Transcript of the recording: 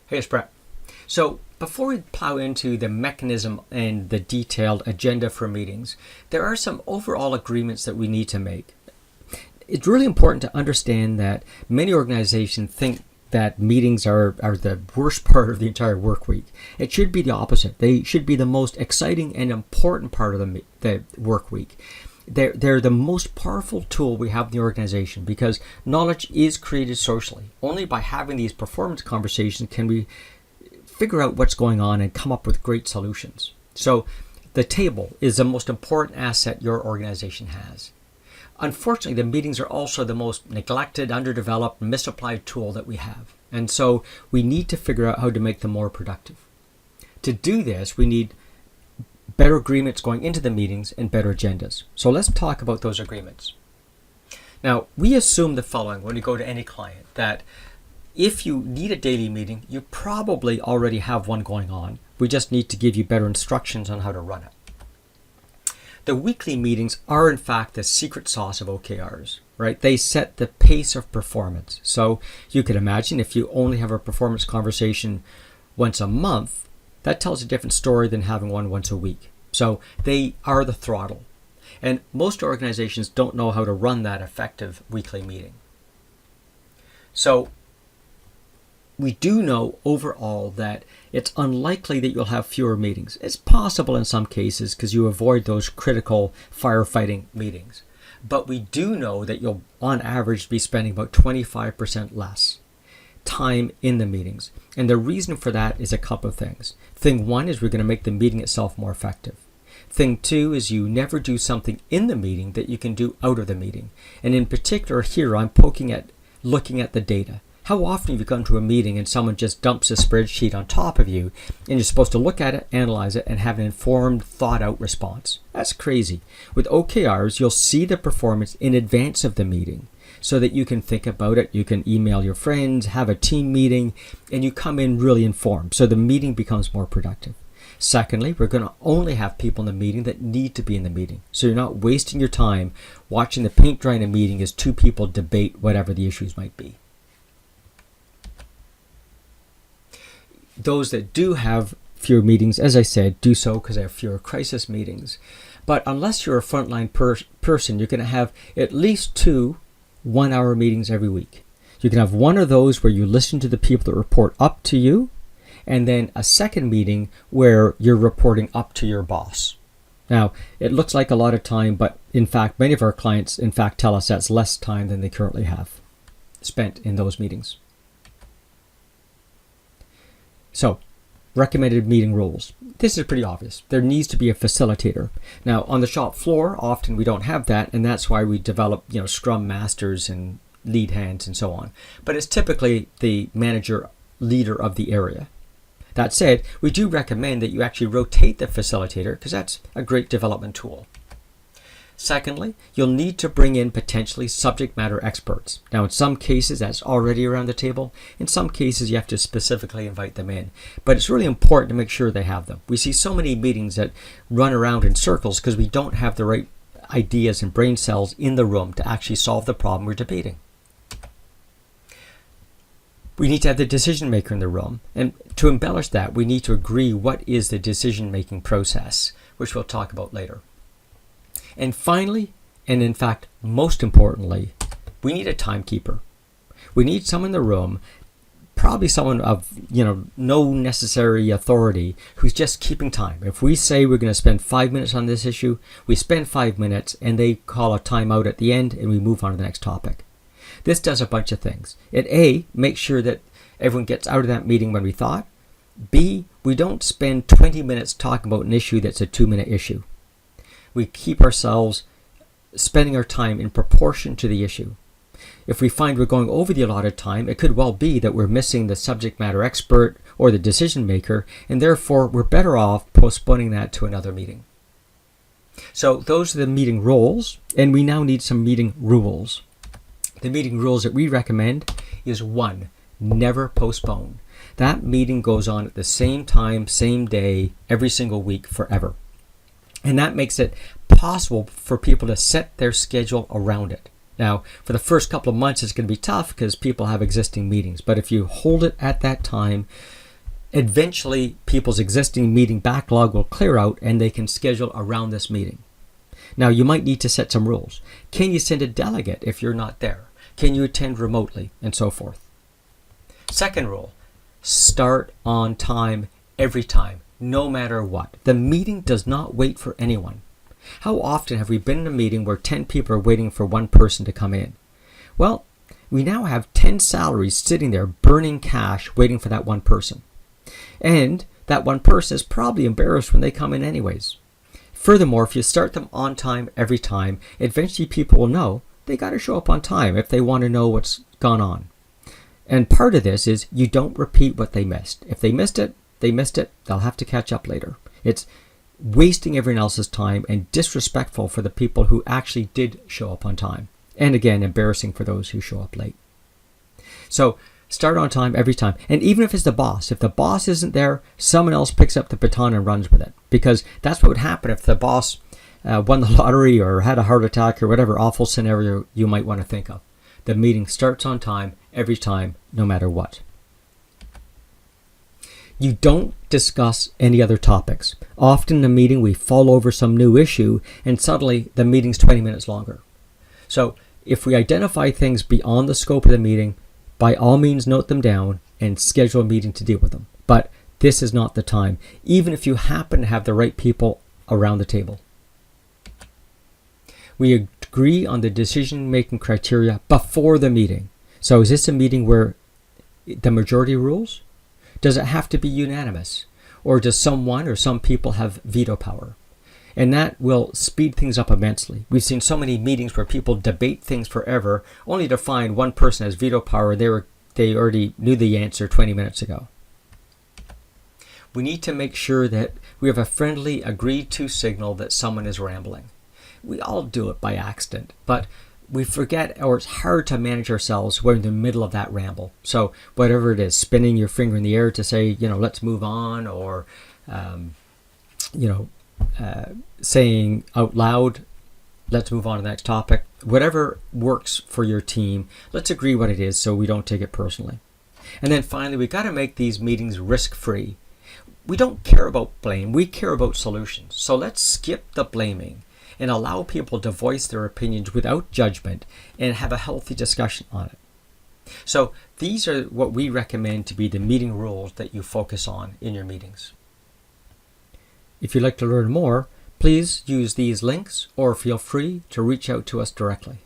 Hey, it's Brett. So before we plow into the mechanism and the detailed agenda for meetings, there are some overall agreements that we need to make. It's really important to understand that many organizations think that meetings are the worst part of the entire work week. It should be the opposite. They should be the most exciting and important part of the work week. They're the most powerful tool we have in the organization because knowledge is created socially. Only by having these performance conversations can we figure out what's going on and come up with great solutions. So the table is the most important asset your organization has. Unfortunately, the meetings are also the most neglected, underdeveloped, misapplied tool that we have. And so we need to figure out how to make them more productive. To do this, we need better agreements going into the meetings and better agendas. So let's talk about those agreements. Now, we assume the following when we go to any client, that if you need a daily meeting, you probably already have one going on. We just need to give you better instructions on how to run it. The weekly meetings are in fact the secret sauce of OKRs, right? They set the pace of performance. So you could imagine if you only have a performance conversation once a month, that tells a different story than having one once a week. So they are the throttle. And most organizations don't know how to run that effective weekly meeting. So we do know overall that it's unlikely that you'll have fewer meetings. It's possible in some cases because you avoid those critical firefighting meetings. But we do know that you'll, on average, be spending about 25% less time in the meetings. And the reason for that is a couple of things. Thing one is we're going to make the meeting itself more effective. Thing two is you never do something in the meeting that you can do out of the meeting. And in particular here, I'm looking at the data. How often have you gone to a meeting and someone just dumps a spreadsheet on top of you and you're supposed to look at it, analyze it, and have an informed, thought-out response? That's crazy. With OKRs, you'll see the performance in advance of the meeting so that you can think about it, you can email your friends, have a team meeting, and you come in really informed. So the meeting becomes more productive. Secondly, we're going to only have people in the meeting that need to be in the meeting. So you're not wasting your time watching the paint dry in a meeting as two people debate whatever the issues might be. Those that do have fewer meetings, as I said, do so because they have fewer crisis meetings. But unless you're a frontline person, you're going to have at least 2 one-hour meetings every week. You can have one of those where you listen to the people that report up to you, and then a second meeting where you're reporting up to your boss. Now, it looks like a lot of time, but in fact, many of our clients, in fact, tell us that's less time than they currently have spent in those meetings. So, recommended meeting rules. This is pretty obvious. There needs to be a facilitator. Now, on the shop floor, often we don't have that, and that's why we develop, Scrum Masters and lead hands and so on. But it's typically the manager, leader of the area. That said, we do recommend that you actually rotate the facilitator because that's a great development tool. Secondly, you'll need to bring in potentially subject matter experts. Now, in some cases, that's already around the table. In some cases, you have to specifically invite them in. But it's really important to make sure they have them. We see so many meetings that run around in circles because we don't have the right ideas and brain cells in the room to actually solve the problem we're debating. We need to have the decision maker in the room. And to embellish that, we need to agree what is the decision-making process, which we'll talk about later. And finally, and in fact, most importantly, we need a timekeeper. We need someone in the room, probably someone of, no necessary authority, who's just keeping time. If we say we're going to spend 5 minutes on this issue, we spend 5 minutes and they call a timeout at the end and we move on to the next topic. This does a bunch of things. It A, makes sure that everyone gets out of that meeting when we thought. B, we don't spend 20 minutes talking about an issue that's a 2-minute issue. We keep ourselves spending our time in proportion to the issue. If we find we're going over the allotted time, it could well be that we're missing the subject matter expert or the decision maker, and therefore we're better off postponing that to another meeting. So those are the meeting roles, and we now need some meeting rules. The meeting rules that we recommend is 1, never postpone. That meeting goes on at the same time, same day, every single week, forever. And that makes it possible for people to set their schedule around it. Now, for the first couple of months, it's going to be tough because people have existing meetings. But if you hold it at that time, eventually people's existing meeting backlog will clear out and they can schedule around this meeting. Now, you might need to set some rules. Can you send a delegate if you're not there? Can you attend remotely? And so forth. Second rule, start on time every time, no matter what. The meeting does not wait for anyone. How often have we been in a meeting where 10 people are waiting for one person to come in? Well, we now have 10 salaries sitting there burning cash waiting for that one person. And that one person is probably embarrassed when they come in anyways. Furthermore, if you start them on time every time, eventually people will know they got to show up on time if they want to know what's gone on. And part of this is you don't repeat what they missed. If they missed it, they missed it. They'll have to catch up later. It's wasting everyone else's time and disrespectful for the people who actually did show up on time. And again, embarrassing for those who show up late. So start on time every time. And even if it's the boss, if the boss isn't there, someone else picks up the baton and runs with it. Because that's what would happen if the boss won the lottery or had a heart attack or whatever awful scenario you might want to think of. The meeting starts on time every time, no matter what. You don't discuss any other topics. Often in a meeting we fall over some new issue and suddenly the meeting's 20 minutes longer. So if we identify things beyond the scope of the meeting, by all means note them down and schedule a meeting to deal with them. But this is not the time, even if you happen to have the right people around the table. We agree on the decision-making criteria before the meeting. So is this a meeting where the majority rules? Does it have to be unanimous? Or does someone or some people have veto power? And that will speed things up immensely. We've seen so many meetings where people debate things forever, only to find one person has veto power. They already knew the answer 20 minutes ago. We need to make sure that we have a friendly, agreed-to signal that someone is rambling. We all do it by accident, but we forget, or it's hard to manage ourselves when we're in the middle of that ramble. So whatever it is, spinning your finger in the air to say, let's move on, or, saying out loud, let's move on to the next topic. Whatever works for your team, let's agree what it is so we don't take it personally. And then finally, we got to make these meetings risk-free. We don't care about blame, we care about solutions. So let's skip the blaming and allow people to voice their opinions without judgment and have a healthy discussion on it. So these are what we recommend to be the meeting rules that you focus on in your meetings. If you'd like to learn more, please use these links or feel free to reach out to us directly.